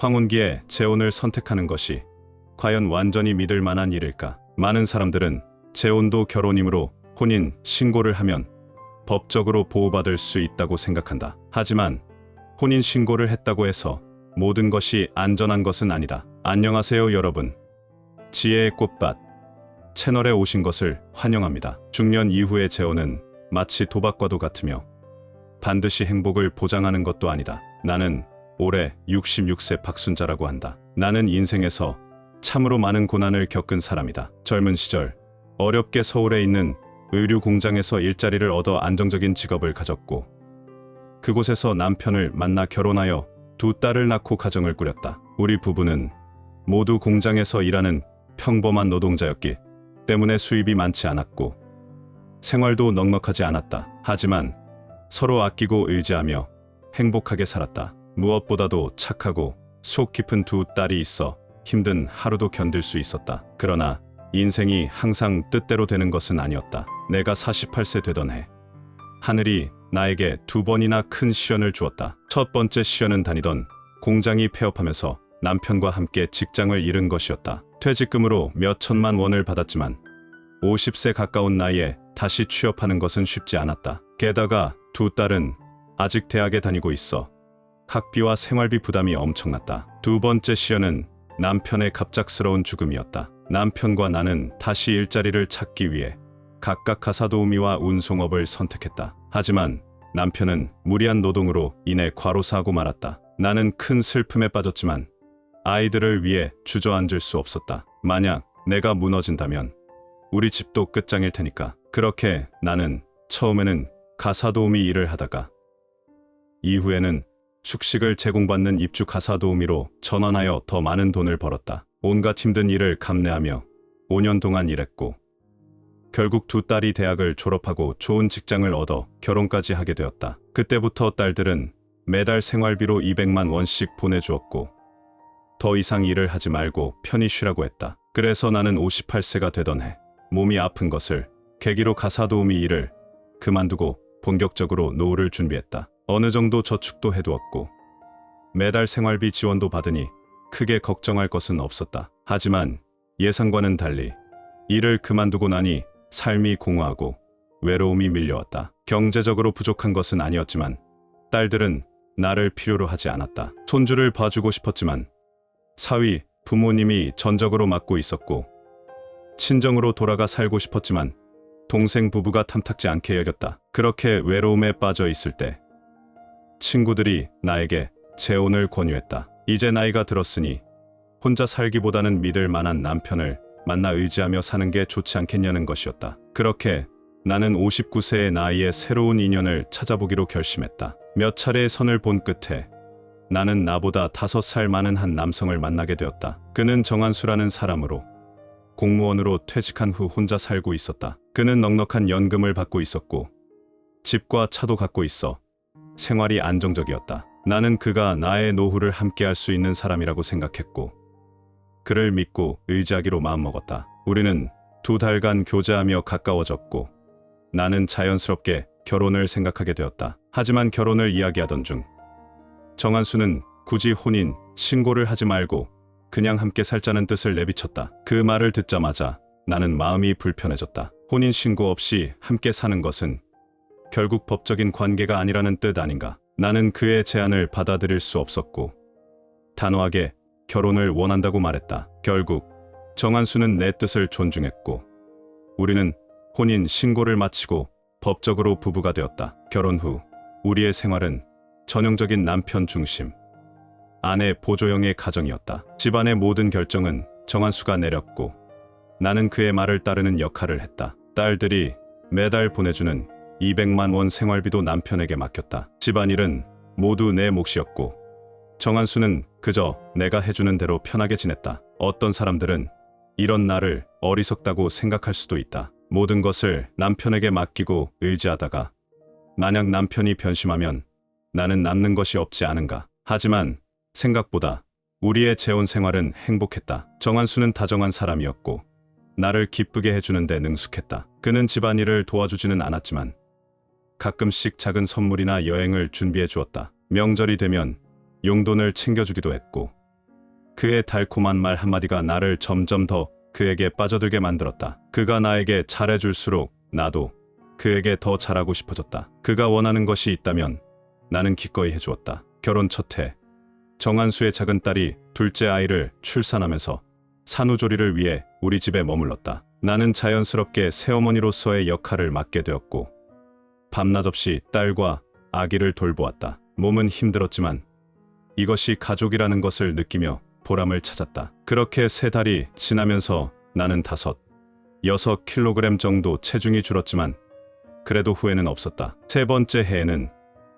황혼기에 재혼을 선택하는 것이 과연 완전히 믿을 만한 일일까? 많은 사람들은 재혼도 결혼이므로 혼인 신고를 하면 법적으로 보호받을 수 있다고 생각한다. 하지만 혼인 신고를 했다고 해서 모든 것이 안전한 것은 아니다. 안녕하세요 여러분. 지혜의 꽃밭 채널에 오신 것을 환영합니다. 중년 이후의 재혼은 마치 도박과도 같으며 반드시 행복을 보장하는 것도 아니다. 나는 올해 66세 박순자라고 한다. 나는 인생에서 참으로 많은 고난을 겪은 사람이다. 젊은 시절 어렵게 서울에 있는 의류 공장에서 일자리를 얻어 안정적인 직업을 가졌고 그곳에서 남편을 만나 결혼하여 두 딸을 낳고 가정을 꾸렸다. 우리 부부는 모두 공장에서 일하는 평범한 노동자였기 때문에 수입이 많지 않았고 생활도 넉넉하지 않았다. 하지만 서로 아끼고 의지하며 행복하게 살았다. 무엇보다도 착하고 속 깊은 두 딸이 있어 힘든 하루도 견딜 수 있었다. 그러나 인생이 항상 뜻대로 되는 것은 아니었다. 내가 48세 되던 해 하늘이 나에게 두 번이나 큰 시련을 주었다. 첫 번째 시련은 다니던 공장이 폐업하면서 남편과 함께 직장을 잃은 것이었다. 퇴직금으로 몇 천만 원을 받았지만 50세 가까운 나이에 다시 취업하는 것은 쉽지 않았다. 게다가 두 딸은 아직 대학에 다니고 있어 학비와 생활비 부담이 엄청났다. 두 번째 시련은 남편의 갑작스러운 죽음이었다. 남편과 나는 다시 일자리를 찾기 위해 각각 가사도우미와 운송업을 선택했다. 하지만 남편은 무리한 노동으로 인해 과로사하고 말았다. 나는 큰 슬픔에 빠졌지만 아이들을 위해 주저앉을 수 없었다. 만약 내가 무너진다면 우리 집도 끝장일 테니까. 그렇게 나는 처음에는 가사도우미 일을 하다가 이후에는 숙식을 제공받는 입주 가사도우미로 전환하여 더 많은 돈을 벌었다. 온갖 힘든 일을 감내하며 5년 동안 일했고 결국 두 딸이 대학을 졸업하고 좋은 직장을 얻어 결혼까지 하게 되었다. 그때부터 딸들은 매달 생활비로 200만 원씩 보내주었고 더 이상 일을 하지 말고 편히 쉬라고 했다. 그래서 나는 58세가 되던 해 몸이 아픈 것을 계기로 가사도우미 일을 그만두고 본격적으로 노후를 준비했다. 어느 정도 저축도 해두었고 매달 생활비 지원도 받으니 크게 걱정할 것은 없었다. 하지만 예상과는 달리 일을 그만두고 나니 삶이 공허하고 외로움이 밀려왔다. 경제적으로 부족한 것은 아니었지만 딸들은 나를 필요로 하지 않았다. 손주를 봐주고 싶었지만 사위, 부모님이 전적으로 맡고 있었고 친정으로 돌아가 살고 싶었지만 동생 부부가 탐탁지 않게 여겼다. 그렇게 외로움에 빠져 있을 때 친구들이 나에게 재혼을 권유했다. 이제 나이가 들었으니 혼자 살기보다는 믿을 만한 남편을 만나 의지하며 사는 게 좋지 않겠냐는 것이었다. 그렇게 나는 59세의 나이에 새로운 인연을 찾아보기로 결심했다. 몇 차례의 선을 본 끝에 나는 나보다 5살 많은 한 남성을 만나게 되었다. 그는 정한수라는 사람으로 공무원으로 퇴직한 후 혼자 살고 있었다. 그는 넉넉한 연금을 받고 있었고 집과 차도 갖고 있어 생활이 안정적이었다. 나는 그가 나의 노후를 함께할 수 있는 사람이라고 생각했고 그를 믿고 의지하기로 마음먹었다. 우리는 2달간 교제하며 가까워졌고 나는 자연스럽게 결혼을 생각하게 되었다. 하지만 결혼을 이야기하던 중 정한수는 굳이 혼인 신고를 하지 말고 그냥 함께 살자는 뜻을 내비쳤다. 그 말을 듣자마자 나는 마음이 불편해졌다. 혼인 신고 없이 함께 사는 것은 결국 법적인 관계가 아니라는 뜻 아닌가. 나는 그의 제안을 받아들일 수 없었고 단호하게 결혼을 원한다고 말했다. 결국 정한수는 내 뜻을 존중했고 우리는 혼인 신고를 마치고 법적으로 부부가 되었다. 결혼 후 우리의 생활은 전형적인 남편 중심, 아내 보조형의 가정이었다. 집안의 모든 결정은 정한수가 내렸고 나는 그의 말을 따르는 역할을 했다. 딸들이 매달 보내주는 200만 원 생활비도 남편에게 맡겼다. 집안일은 모두 내 몫이었고 정한수는 그저 내가 해주는 대로 편하게 지냈다. 어떤 사람들은 이런 나를 어리석다고 생각할 수도 있다. 모든 것을 남편에게 맡기고 의지하다가 만약 남편이 변심하면 나는 남는 것이 없지 않은가. 하지만 생각보다 우리의 재혼 생활은 행복했다. 정한수는 다정한 사람이었고 나를 기쁘게 해주는 데 능숙했다. 그는 집안일을 도와주지는 않았지만 가끔씩 작은 선물이나 여행을 준비해 주었다. 명절이 되면 용돈을 챙겨주기도 했고 그의 달콤한 말 한마디가 나를 점점 더 그에게 빠져들게 만들었다. 그가 나에게 잘해줄수록 나도 그에게 더 잘하고 싶어졌다. 그가 원하는 것이 있다면 나는 기꺼이 해주었다. 결혼 첫 해, 정한수의 작은 딸이 둘째 아이를 출산하면서 산후조리를 위해 우리 집에 머물렀다. 나는 자연스럽게 새어머니로서의 역할을 맡게 되었고 밤낮 없이 딸과 아기를 돌보았다. 몸은 힘들었지만 이것이 가족이라는 것을 느끼며 보람을 찾았다. 그렇게 3달이 지나면서 나는 5, 6kg 정도 체중이 줄었지만 그래도 후회는 없었다. 3번째 해에는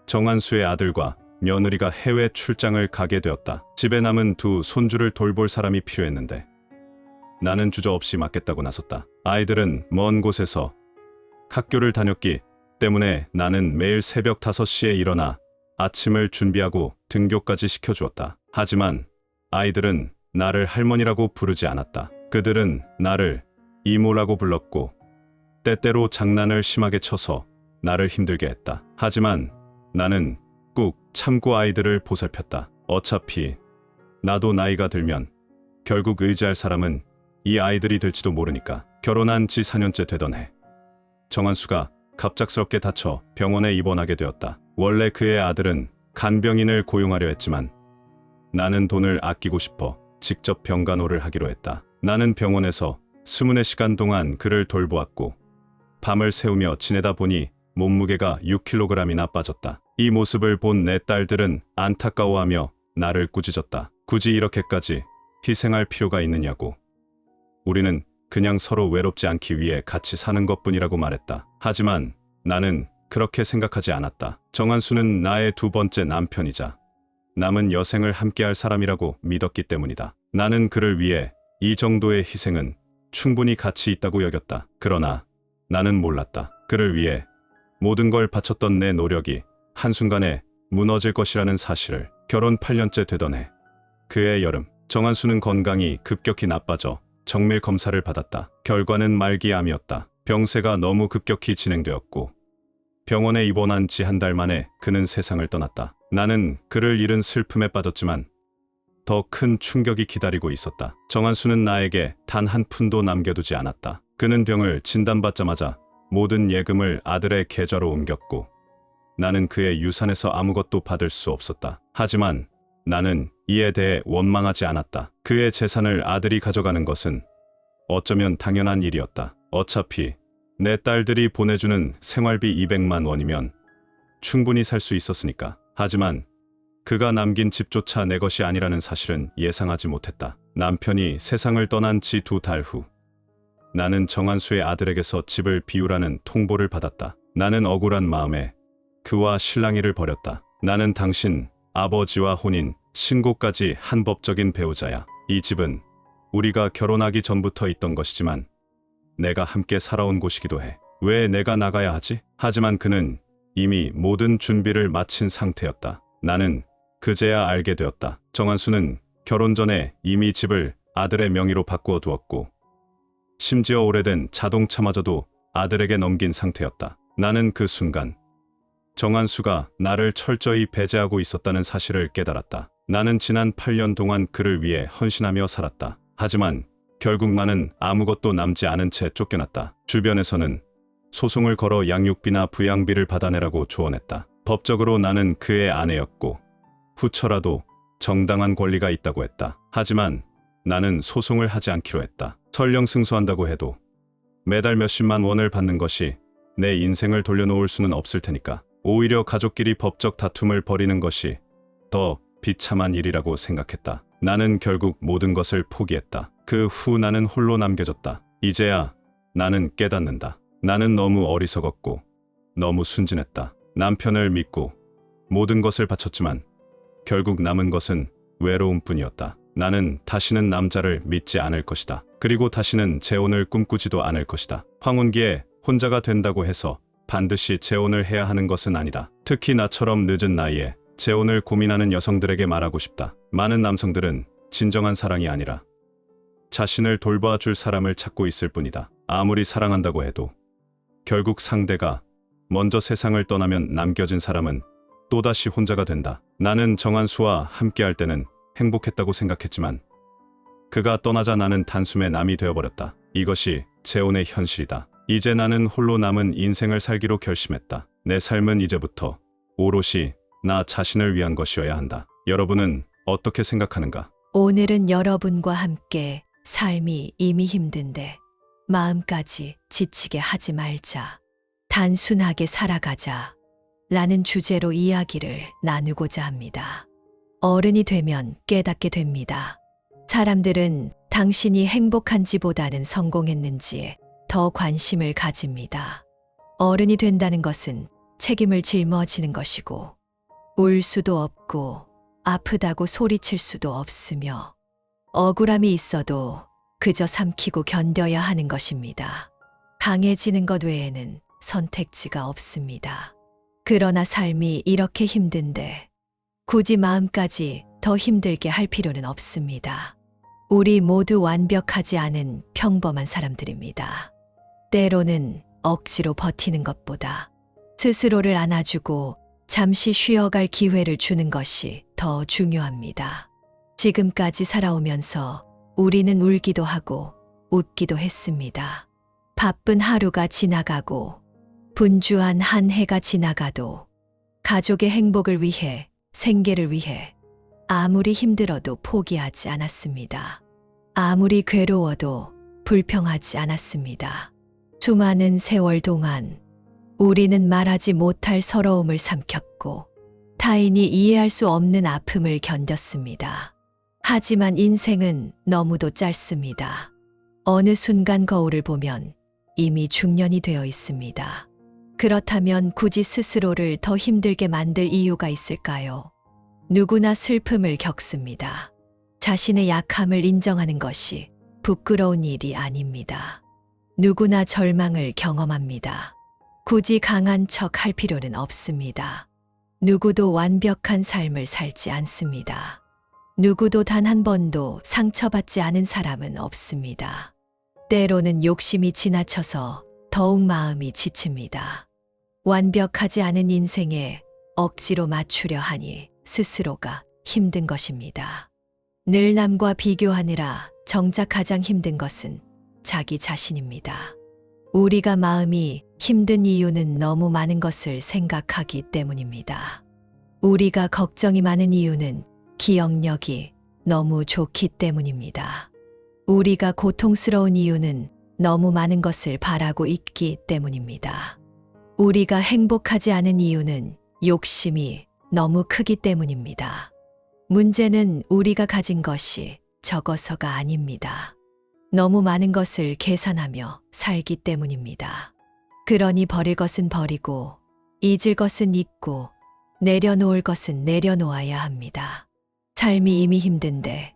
정한수의 아들과 며느리가 해외 출장을 가게 되었다. 집에 남은 2 손주를 돌볼 사람이 필요했는데 나는 주저없이 맡겠다고 나섰다. 아이들은 먼 곳에서 학교를 다녔기 때문에 나는 매일 새벽 5시에 일어나 아침을 준비하고 등교까지 시켜주었다. 하지만 아이들은 나를 할머니라고 부르지 않았다. 그들은 나를 이모라고 불렀고 때때로 장난을 심하게 쳐서 나를 힘들게 했다. 하지만 나는 꾹 참고 아이들을 보살폈다. 어차피 나도 나이가 들면 결국 의지할 사람은 이 아이들이 될지도 모르니까. 결혼한 지 4년째 되던 해, 정한수가 갑작스럽게 다쳐 병원에 입원하게 되었다. 원래 그의 아들은 간병인을 고용하려 했지만 나는 돈을 아끼고 싶어 직접 병간호를 하기로 했다. 나는 병원에서 24시간 동안 그를 돌보았고 밤을 새우며 지내다 보니 몸무게가 6kg이나 빠졌다. 이 모습을 본 내 딸들은 안타까워하며 나를 꾸짖었다. 굳이 이렇게까지 희생할 필요가 있느냐고. 우리는 그냥 서로 외롭지 않기 위해 같이 사는 것뿐이라고 말했다. 하지만 나는 그렇게 생각하지 않았다. 정한수는 나의 2번째 남편이자 남은 여생을 함께할 사람이라고 믿었기 때문이다. 나는 그를 위해 이 정도의 희생은 충분히 가치 있다고 여겼다. 그러나 나는 몰랐다. 그를 위해 모든 걸 바쳤던 내 노력이 한순간에 무너질 것이라는 사실을. 결혼 8년째 되던 해, 그해 여름, 정한수는 건강이 급격히 나빠져 정밀 검사를 받았다. 결과는 말기암이었다. 병세가 너무 급격히 진행되었고 병원에 입원한 지 1달 만에 그는 세상을 떠났다. 나는 그를 잃은 슬픔에 빠졌지만 더 큰 충격이 기다리고 있었다. 정한수는 나에게 단 한 푼도 남겨두지 않았다. 그는 병을 진단받자마자 모든 예금을 아들의 계좌로 옮겼고 나는 그의 유산에서 아무것도 받을 수 없었다. 하지만 나는 이에 대해 원망하지 않았다. 그의 재산을 아들이 가져가는 것은 어쩌면 당연한 일이었다. 어차피 내 딸들이 보내주는 생활비 200만 원이면 충분히 살 수 있었으니까. 하지만 그가 남긴 집조차 내 것이 아니라는 사실은 예상하지 못했다. 남편이 세상을 떠난 지 2달 후, 나는 정한수의 아들에게서 집을 비우라는 통보를 받았다. 나는 억울한 마음에 그와 실랑이를 벌였다. 나는 당신 아버지와 혼인, 신고까지 한 법적인 배우자야. 이 집은 우리가 결혼하기 전부터 있던 것이지만 내가 함께 살아온 곳이기도 해. 왜 내가 나가야 하지? 하지만 그는 이미 모든 준비를 마친 상태였다. 나는 그제야 알게 되었다. 정한수는 결혼 전에 이미 집을 아들의 명의로 바꾸어 두었고 심지어 오래된 자동차마저도 아들에게 넘긴 상태였다. 나는 그 순간 정한수가 나를 철저히 배제하고 있었다는 사실을 깨달았다. 나는 지난 8년 동안 그를 위해 헌신하며 살았다. 하지만 결국 나는 아무것도 남지 않은 채 쫓겨났다. 주변에서는 소송을 걸어 양육비나 부양비를 받아내라고 조언했다. 법적으로 나는 그의 아내였고 후처라도 정당한 권리가 있다고 했다. 하지만 나는 소송을 하지 않기로 했다. 설령 승소한다고 해도 매달 몇십만 원을 받는 것이 내 인생을 돌려놓을 수는 없을 테니까. 오히려 가족끼리 법적 다툼을 벌이는 것이 더 비참한 일이라고 생각했다. 나는 결국 모든 것을 포기했다. 그 후 나는 홀로 남겨졌다. 이제야 나는 깨닫는다. 나는 너무 어리석었고 너무 순진했다. 남편을 믿고 모든 것을 바쳤지만 결국 남은 것은 외로움뿐이었다. 나는 다시는 남자를 믿지 않을 것이다. 그리고 다시는 재혼을 꿈꾸지도 않을 것이다. 황혼기에 혼자가 된다고 해서 반드시 재혼을 해야 하는 것은 아니다. 특히 나처럼 늦은 나이에 재혼을 고민하는 여성들에게 말하고 싶다. 많은 남성들은 진정한 사랑이 아니라 자신을 돌봐줄 사람을 찾고 있을 뿐이다. 아무리 사랑한다고 해도 결국 상대가 먼저 세상을 떠나면 남겨진 사람은 또다시 혼자가 된다. 나는 정한수와 함께할 때는 행복했다고 생각했지만 그가 떠나자 나는 단숨에 남이 되어버렸다. 이것이 재혼의 현실이다. 이제 나는 홀로 남은 인생을 살기로 결심했다. 내 삶은 이제부터 오롯이 나 자신을 위한 것이어야 한다. 여러분은 어떻게 생각하는가? 오늘은 여러분과 함께 삶이 이미 힘든데 마음까지 지치게 하지 말자. 단순하게 살아가자. 라는 주제로 이야기를 나누고자 합니다. 어른이 되면 깨닫게 됩니다. 사람들은 당신이 행복한지보다는 성공했는지에 더 관심을 가집니다. 어른이 된다는 것은 책임을 짊어지는 것이고, 울 수도 없고, 아프다고 소리칠 수도 없으며, 억울함이 있어도 그저 삼키고 견뎌야 하는 것입니다. 강해지는 것 외에는 선택지가 없습니다. 그러나 삶이 이렇게 힘든데 굳이 마음까지 더 힘들게 할 필요는 없습니다. 우리 모두 완벽하지 않은 평범한 사람들입니다. 때로는 억지로 버티는 것보다 스스로를 안아주고 잠시 쉬어갈 기회를 주는 것이 더 중요합니다. 지금까지 살아오면서 우리는 울기도 하고 웃기도 했습니다. 바쁜 하루가 지나가고 분주한 한 해가 지나가도 가족의 행복을 위해, 생계를 위해 아무리 힘들어도 포기하지 않았습니다. 아무리 괴로워도 불평하지 않았습니다. 수많은 세월 동안 우리는 말하지 못할 서러움을 삼켰고 타인이 이해할 수 없는 아픔을 견뎠습니다. 하지만 인생은 너무도 짧습니다. 어느 순간 거울을 보면 이미 중년이 되어 있습니다. 그렇다면 굳이 스스로를 더 힘들게 만들 이유가 있을까요? 누구나 슬픔을 겪습니다. 자신의 약함을 인정하는 것이 부끄러운 일이 아닙니다. 누구나 절망을 경험합니다. 굳이 강한 척 할 필요는 없습니다. 누구도 완벽한 삶을 살지 않습니다. 누구도 단 한 번도 상처받지 않은 사람은 없습니다. 때로는 욕심이 지나쳐서 더욱 마음이 지칩니다. 완벽하지 않은 인생에 억지로 맞추려 하니 스스로가 힘든 것입니다. 늘 남과 비교하느라 정작 가장 힘든 것은 자기 자신입니다. 우리가 마음이 힘든 이유는 너무 많은 것을 생각하기 때문입니다. 우리가 걱정이 많은 이유는 기억력이 너무 좋기 때문입니다. 우리가 고통스러운 이유는 너무 많은 것을 바라고 있기 때문입니다. 우리가 행복하지 않은 이유는 욕심이 너무 크기 때문입니다. 문제는 우리가 가진 것이 적어서가 아닙니다. 너무 많은 것을 계산하며 살기 때문입니다. 그러니 버릴 것은 버리고, 잊을 것은 잊고, 내려놓을 것은 내려놓아야 합니다. 삶이 이미 힘든데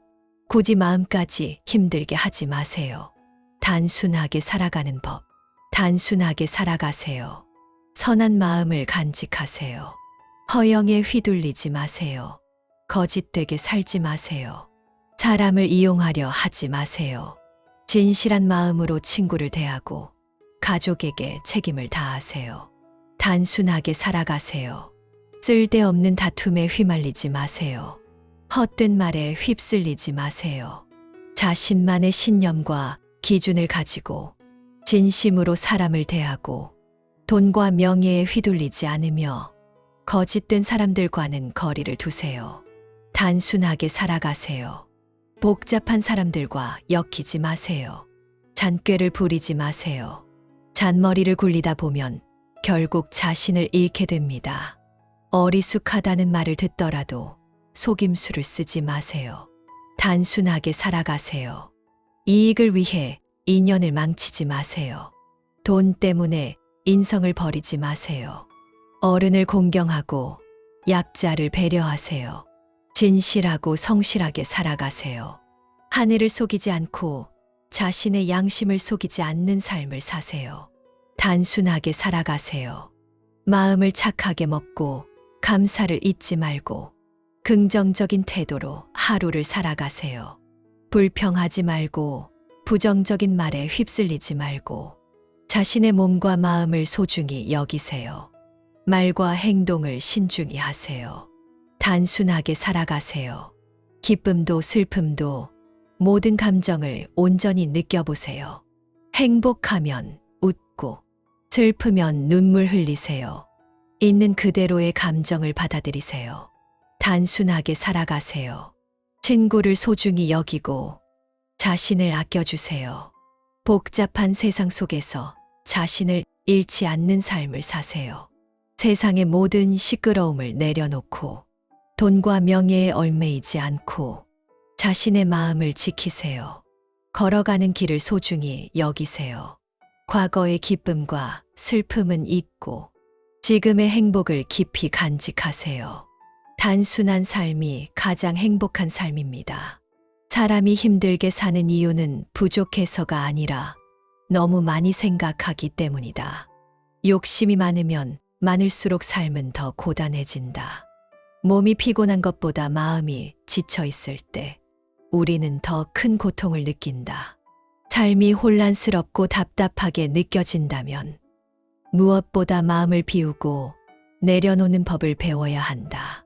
굳이 마음까지 힘들게 하지 마세요. 단순하게 살아가는 법, 단순하게 살아가세요. 선한 마음을 간직하세요. 허영에 휘둘리지 마세요. 거짓되게 살지 마세요. 사람을 이용하려 하지 마세요. 진실한 마음으로 친구를 대하고 가족에게 책임을 다하세요. 단순하게 살아가세요. 쓸데없는 다툼에 휘말리지 마세요. 헛된 말에 휩쓸리지 마세요. 자신만의 신념과 기준을 가지고 진심으로 사람을 대하고 돈과 명예에 휘둘리지 않으며 거짓된 사람들과는 거리를 두세요. 단순하게 살아가세요. 복잡한 사람들과 엮이지 마세요. 잔꾀를 부리지 마세요. 잔머리를 굴리다 보면 결국 자신을 잃게 됩니다. 어리숙하다는 말을 듣더라도 속임수를 쓰지 마세요. 단순하게 살아가세요. 이익을 위해 인연을 망치지 마세요. 돈 때문에 인성을 버리지 마세요. 어른을 공경하고 약자를 배려하세요. 진실하고 성실하게 살아가세요. 하늘을 속이지 않고 자신의 양심을 속이지 않는 삶을 사세요. 단순하게 살아가세요. 마음을 착하게 먹고 감사를 잊지 말고 긍정적인 태도로 하루를 살아가세요. 불평하지 말고 부정적인 말에 휩쓸리지 말고 자신의 몸과 마음을 소중히 여기세요. 말과 행동을 신중히 하세요. 단순하게 살아가세요. 기쁨도 슬픔도 모든 감정을 온전히 느껴보세요. 행복하면 웃고, 슬프면 눈물 흘리세요. 있는 그대로의 감정을 받아들이세요. 단순하게 살아가세요. 친구를 소중히 여기고 자신을 아껴주세요. 복잡한 세상 속에서 자신을 잃지 않는 삶을 사세요. 세상의 모든 시끄러움을 내려놓고 돈과 명예에 얽매이지 않고 자신의 마음을 지키세요. 걸어가는 길을 소중히 여기세요. 과거의 기쁨과 슬픔은 잊고 지금의 행복을 깊이 간직하세요. 단순한 삶이 가장 행복한 삶입니다. 사람이 힘들게 사는 이유는 부족해서가 아니라 너무 많이 생각하기 때문이다. 욕심이 많으면 많을수록 삶은 더 고단해진다. 몸이 피곤한 것보다 마음이 지쳐 있을 때 우리는 더 큰 고통을 느낀다. 삶이 혼란스럽고 답답하게 느껴진다면 무엇보다 마음을 비우고 내려놓는 법을 배워야 한다.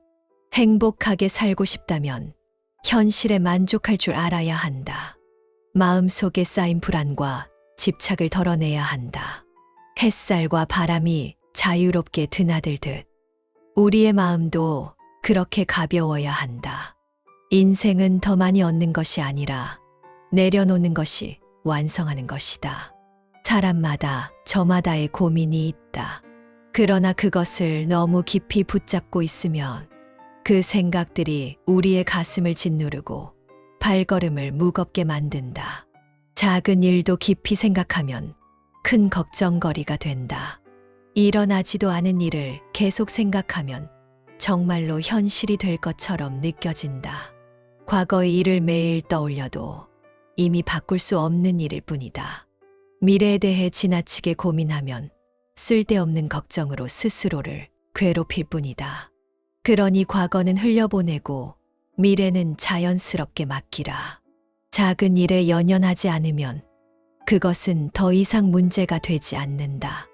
행복하게 살고 싶다면 현실에 만족할 줄 알아야 한다. 마음속에 쌓인 불안과 집착을 덜어내야 한다. 햇살과 바람이 자유롭게 드나들듯 우리의 마음도 그렇게 가벼워야 한다. 인생은 더 많이 얻는 것이 아니라 내려놓는 것이 완성하는 것이다. 사람마다 저마다의 고민이 있다. 그러나 그것을 너무 깊이 붙잡고 있으면 그 생각들이 우리의 가슴을 짓누르고 발걸음을 무겁게 만든다. 작은 일도 깊이 생각하면 큰 걱정거리가 된다. 일어나지도 않은 일을 계속 생각하면 정말로 현실이 될 것처럼 느껴진다. 과거의 일을 매일 떠올려도 이미 바꿀 수 없는 일일 뿐이다. 미래에 대해 지나치게 고민하면 쓸데없는 걱정으로 스스로를 괴롭힐 뿐이다. 그러니 과거는 흘려보내고 미래는 자연스럽게 맡기라. 작은 일에 연연하지 않으면 그것은 더 이상 문제가 되지 않는다.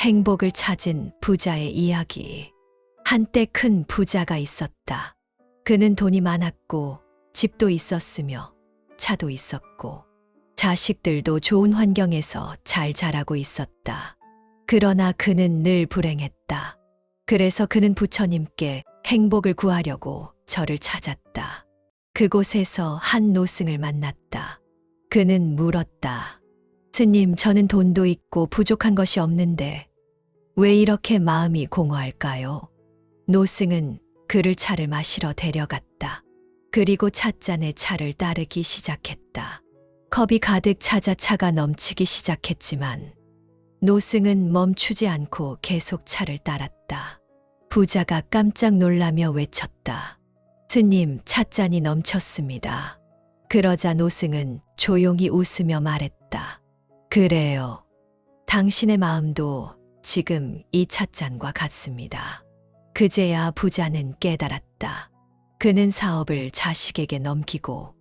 행복을 찾은 부자의 이야기. 한때 큰 부자가 있었다. 그는 돈이 많았고 집도 있었으며 차도 있었고 자식들도 좋은 환경에서 잘 자라고 있었다. 그러나 그는 늘 불행했다. 그래서 그는 부처님께 행복을 구하려고 절을 찾았다. 그곳에서 한 노승을 만났다. 그는 물었다. 스님, 저는 돈도 있고 부족한 것이 없는데 왜 이렇게 마음이 공허할까요? 노승은 그를 차를 마시러 데려갔다. 그리고 찻잔에 차를 따르기 시작했다. 컵이 가득 차자 차가 넘치기 시작했지만 노승은 멈추지 않고 계속 차를 따랐다. 부자가 깜짝 놀라며 외쳤다. 스님, 찻잔이 넘쳤습니다. 그러자 노승은 조용히 웃으며 말했다. 그래요. 당신의 마음도 지금 이 찻잔과 같습니다. 그제야 부자는 깨달았다. 그는 사업을 자식에게 넘기고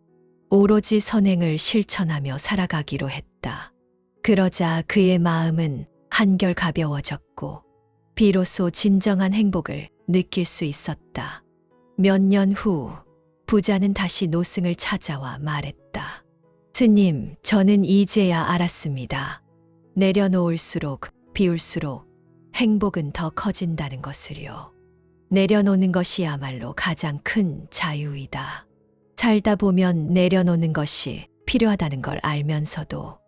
오로지 선행을 실천하며 살아가기로 했다. 그러자 그의 마음은 한결 가벼워졌고 비로소 진정한 행복을 느낄 수 있었다. 몇 년 후 부자는 다시 노승을 찾아와 말했다. 스님, 저는 이제야 알았습니다. 내려놓을수록 비울수록 행복은 더 커진다는 것을요. 내려놓는 것이야말로 가장 큰 자유이다. 살다 보면 내려놓는 것이 필요하다는 걸 알면서도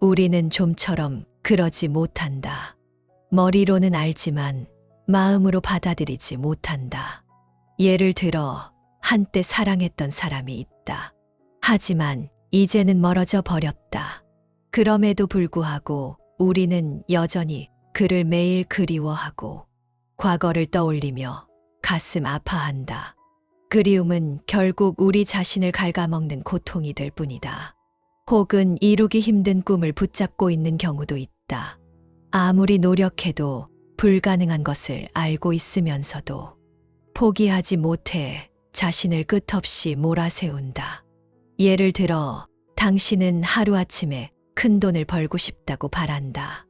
우리는 좀처럼 그러지 못한다. 머리로는 알지만 마음으로 받아들이지 못한다. 예를 들어 한때 사랑했던 사람이 있다. 하지만 이제는 멀어져 버렸다. 그럼에도 불구하고 우리는 여전히 그를 매일 그리워하고 과거를 떠올리며 가슴 아파한다. 그리움은 결국 우리 자신을 갉아먹는 고통이 될 뿐이다. 혹은 이루기 힘든 꿈을 붙잡고 있는 경우도 있다. 아무리 노력해도 불가능한 것을 알고 있으면서도 포기하지 못해 자신을 끝없이 몰아세운다. 예를 들어 당신은 하루아침에 큰 돈을 벌고 싶다고 바란다.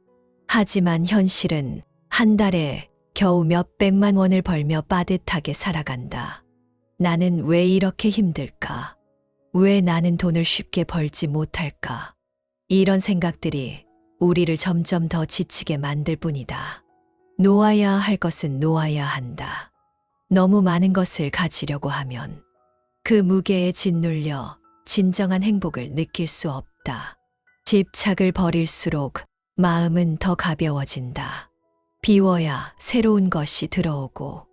하지만 현실은 한 달에 겨우 몇백만 원을 벌며 빠듯하게 살아간다. 나는 왜 이렇게 힘들까? 왜 나는 돈을 쉽게 벌지 못할까? 이런 생각들이 우리를 점점 더 지치게 만들 뿐이다. 놓아야 할 것은 놓아야 한다. 너무 많은 것을 가지려고 하면 그 무게에 짓눌려 진정한 행복을 느낄 수 없다. 집착을 버릴수록 마음은 더 가벼워진다. 비워야 새로운 것이 들어오고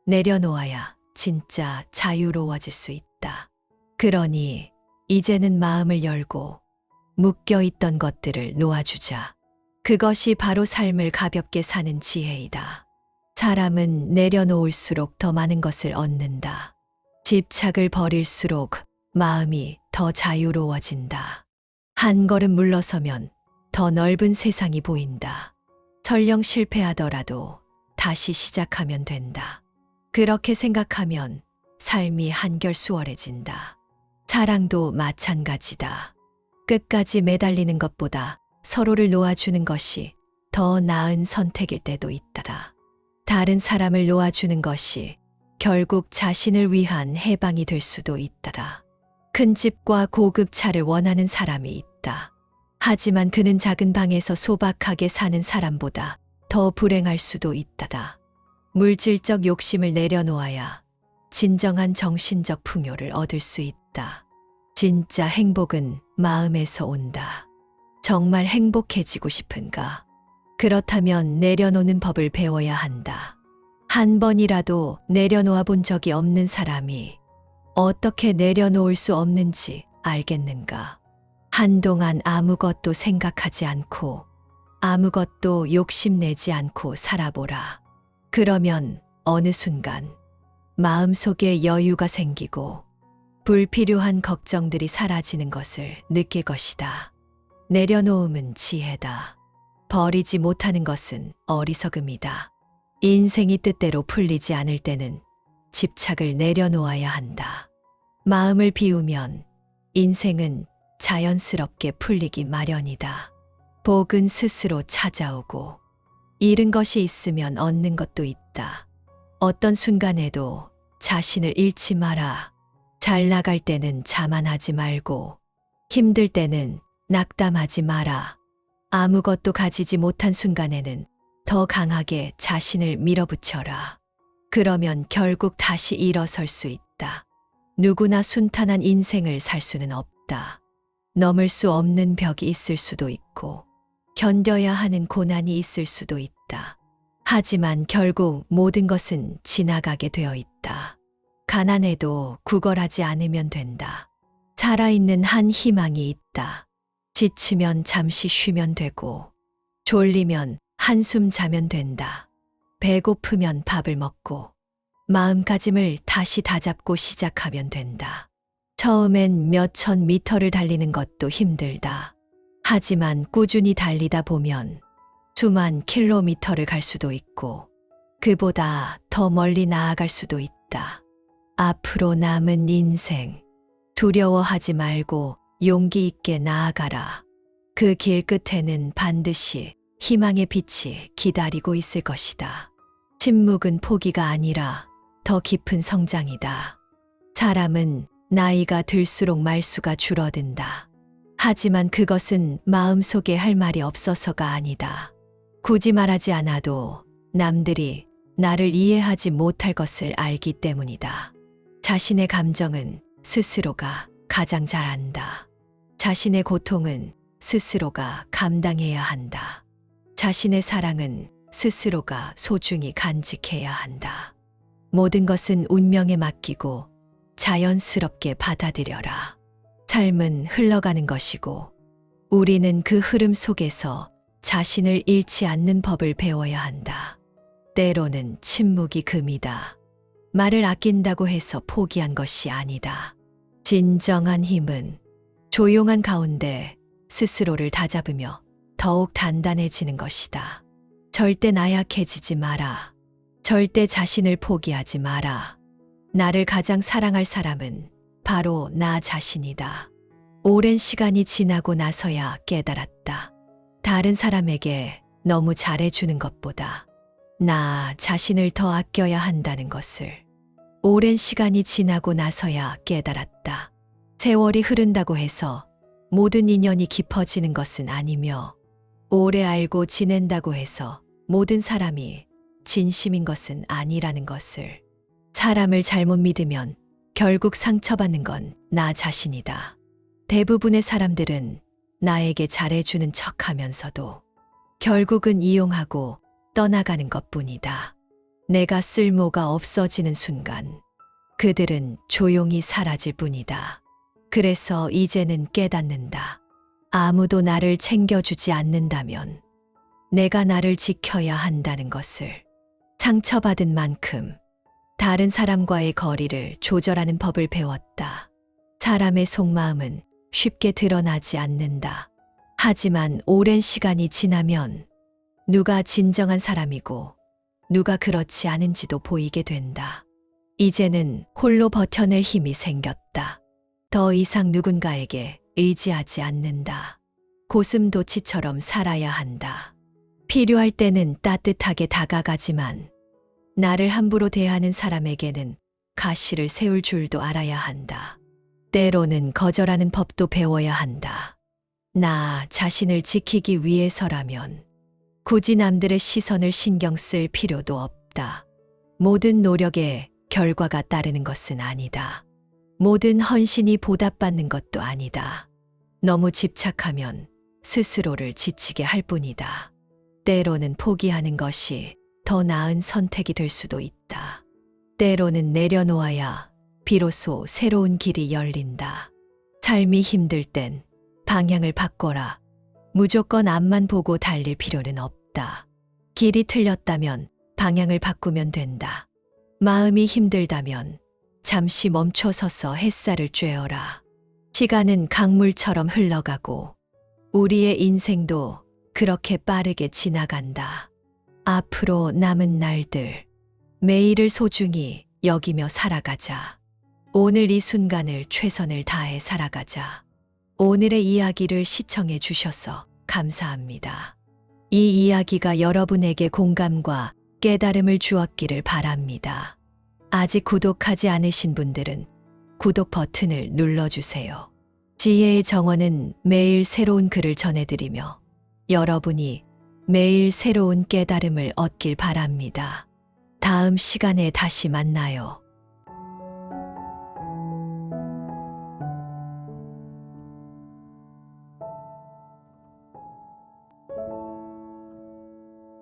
내려놓아야 진짜 자유로워질 수 있다. 그러니 이제는 마음을 열고 묶여 있던 것들을 놓아주자. 그것이 바로 삶을 가볍게 사는 지혜이다. 사람은 내려놓을수록 더 많은 것을 얻는다. 집착을 버릴수록 마음이 더 자유로워진다. 한 걸음 물러서면 더 넓은 세상이 보인다. 설령 실패하더라도 다시 시작하면 된다. 그렇게 생각하면 삶이 한결 수월해진다. 사랑도 마찬가지다. 끝까지 매달리는 것보다 서로를 놓아주는 것이 더 나은 선택일 때도 있다. 다른 사람을 놓아주는 것이 결국 자신을 위한 해방이 될 수도 있다. 큰 집과 고급 차를 원하는 사람이 있다. 하지만 그는 작은 방에서 소박하게 사는 사람보다 더 불행할 수도 있다. 물질적 욕심을 내려놓아야 진정한 정신적 풍요를 얻을 수 있다. 진짜 행복은 마음에서 온다. 정말 행복해지고 싶은가? 그렇다면 내려놓는 법을 배워야 한다. 한 번이라도 내려놓아 본 적이 없는 사람이 어떻게 내려놓을 수 없는지 알겠는가? 한동안 아무것도 생각하지 않고 아무것도 욕심내지 않고 살아보라. 그러면 어느 순간 마음속에 여유가 생기고 불필요한 걱정들이 사라지는 것을 느낄 것이다. 내려놓음은 지혜다. 버리지 못하는 것은 어리석음이다. 인생이 뜻대로 풀리지 않을 때는 집착을 내려놓아야 한다. 마음을 비우면 인생은 자연스럽게 풀리기 마련이다. 복은 스스로 찾아오고 잃은 것이 있으면 얻는 것도 있다. 어떤 순간에도 자신을 잃지 마라. 잘 나갈 때는 자만하지 말고 힘들 때는 낙담하지 마라. 아무것도 가지지 못한 순간에는 더 강하게 자신을 밀어붙여라. 그러면 결국 다시 일어설 수 있다. 누구나 순탄한 인생을 살 수는 없다. 넘을 수 없는 벽이 있을 수도 있고 견뎌야 하는 고난이 있을 수도 있다. 하지만 결국 모든 것은 지나가게 되어 있다. 가난해도 구걸하지 않으면 된다. 살아있는 한 희망이 있다. 지치면 잠시 쉬면 되고 졸리면 한숨 자면 된다. 배고프면 밥을 먹고 마음가짐을 다시 다잡고 시작하면 된다. 처음엔 몇천 미터를 달리는 것도 힘들다. 하지만 꾸준히 달리다 보면 수만 킬로미터를 갈 수도 있고 그보다 더 멀리 나아갈 수도 있다. 앞으로 남은 인생 두려워하지 말고 용기 있게 나아가라. 그 길 끝에는 반드시 희망의 빛이 기다리고 있을 것이다. 침묵은 포기가 아니라 더 깊은 성장이다. 사람은 나이가 들수록 말수가 줄어든다. 하지만 그것은 마음속에 할 말이 없어서가 아니다. 굳이 말하지 않아도 남들이 나를 이해하지 못할 것을 알기 때문이다. 자신의 감정은 스스로가 가장 잘 안다. 자신의 고통은 스스로가 감당해야 한다. 자신의 사랑은 스스로가 소중히 간직해야 한다. 모든 것은 운명에 맡기고 자연스럽게 받아들여라. 삶은 흘러가는 것이고 우리는 그 흐름 속에서 자신을 잃지 않는 법을 배워야 한다. 때로는 침묵이 금이다. 말을 아낀다고 해서 포기한 것이 아니다. 진정한 힘은 조용한 가운데 스스로를 다잡으며 더욱 단단해지는 것이다. 절대 나약해지지 마라. 절대 자신을 포기하지 마라. 나를 가장 사랑할 사람은 바로 나 자신이다. 오랜 시간이 지나고 나서야 깨달았다. 다른 사람에게 너무 잘해주는 것보다 나 자신을 더 아껴야 한다는 것을. 오랜 시간이 지나고 나서야 깨달았다. 세월이 흐른다고 해서 모든 인연이 깊어지는 것은 아니며, 오래 알고 지낸다고 해서 모든 사람이 진심인 것은 아니라는 것을. 사람을 잘못 믿으면 결국 상처받는 건 나 자신이다. 대부분의 사람들은 나에게 잘해주는 척 하면서도 결국은 이용하고 떠나가는 것 뿐이다. 내가 쓸모가 없어지는 순간 그들은 조용히 사라질 뿐이다. 그래서 이제는 깨닫는다. 아무도 나를 챙겨주지 않는다면 내가 나를 지켜야 한다는 것을. 상처받은 만큼 다른 사람과의 거리를 조절하는 법을 배웠다. 사람의 속마음은 쉽게 드러나지 않는다. 하지만 오랜 시간이 지나면 누가 진정한 사람이고 누가 그렇지 않은지도 보이게 된다. 이제는 홀로 버텨낼 힘이 생겼다. 더 이상 누군가에게 의지하지 않는다. 고슴도치처럼 살아야 한다. 필요할 때는 따뜻하게 다가가지만 나를 함부로 대하는 사람에게는 가시를 세울 줄도 알아야 한다. 때로는 거절하는 법도 배워야 한다. 나 자신을 지키기 위해서라면 굳이 남들의 시선을 신경 쓸 필요도 없다. 모든 노력에 결과가 따르는 것은 아니다. 모든 헌신이 보답받는 것도 아니다. 너무 집착하면 스스로를 지치게 할 뿐이다. 때로는 포기하는 것이 더 나은 선택이 될 수도 있다. 때로는 내려놓아야 비로소 새로운 길이 열린다. 삶이 힘들 땐 방향을 바꿔라. 무조건 앞만 보고 달릴 필요는 없다. 길이 틀렸다면 방향을 바꾸면 된다. 마음이 힘들다면 잠시 멈춰서서 햇살을 쬐어라. 시간은 강물처럼 흘러가고 우리의 인생도 그렇게 빠르게 지나간다. 앞으로 남은 날들, 매일을 소중히 여기며 살아가자. 오늘 이 순간을 최선을 다해 살아가자. 오늘의 이야기를 시청해 주셔서 감사합니다. 이 이야기가 여러분에게 공감과 깨달음을 주었기를 바랍니다. 아직 구독하지 않으신 분들은 구독 버튼을 눌러주세요. 지혜의 정원은 매일 새로운 글을 전해드리며 여러분이 매일 새로운 깨달음을 얻길 바랍니다. 다음 시간에 다시 만나요.